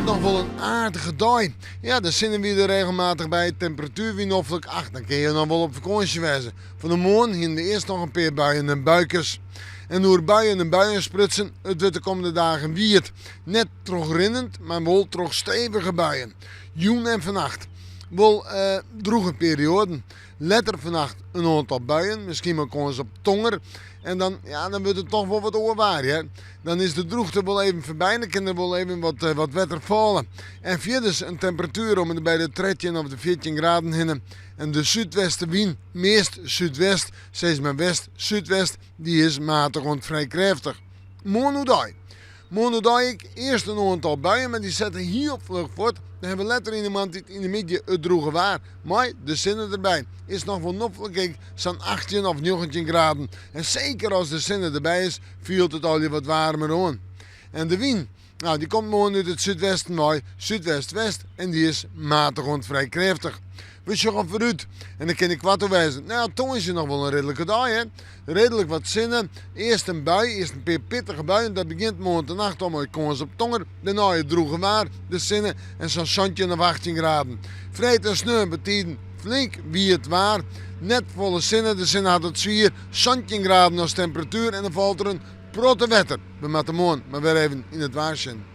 nog wel een aardige dag. Ja, daar zitten we er regelmatig bij. Temperatuur wie noffelijk 8. Dan kun je nog wel op vakantie wezen. Van de morgen hingen we eerst nog een paar buien en buikers. En door buien en buien sprutsen, het wordt de komende dagen wierd. Net toch rinnend, maar wel toch stevige buien. Joen en vannacht. Wel droege perioden. Letter vannacht een aantal buien, misschien maar kans op tonger. En dan wordt het toch wel wat oorwaardig. Dan is de droogte wel even voorbij, dan kan er wel even wat wetter vallen. En verder een temperatuur om bij de 13 of de 14 graden heen. En de zuidwestenwind, meest zuidwest, steeds maar west-zuidwest, die is matig en vrij krachtig. Morgen ik eerst een aantal buien, maar die zetten heel vlug voort. Dan hebben we letter in de maand in de midden het droge waar. Maar de zinnen erbij is nog wel noffelijk, zo'n 18 of 19 graden. En zeker als de zinnen erbij is, voelt het al wat warmer aan. En de wind, nou, die komt morgen uit het zuidwesten naar zuidwest-west en die is matig en vrij krachtig. We gaan vooruit. En dan kan ik wat wijzen. Nou, toen is het nog wel een redelijke dag, hè. Redelijk wat zinnen. Eerst een bui, eerst een paar pittige buien. Dat begint morgen de nacht om met kans op tonger. Daarna je droege waar, de zinnen en zo'n zandje of 18 graden. Vreed en sneu betiden flink wie het waar. Net volle zinnen, de zinnen had het zwier. 17 graden als temperatuur en dan valt er een protte wetter. We moeten morgen maar weer even in het waarschuwen.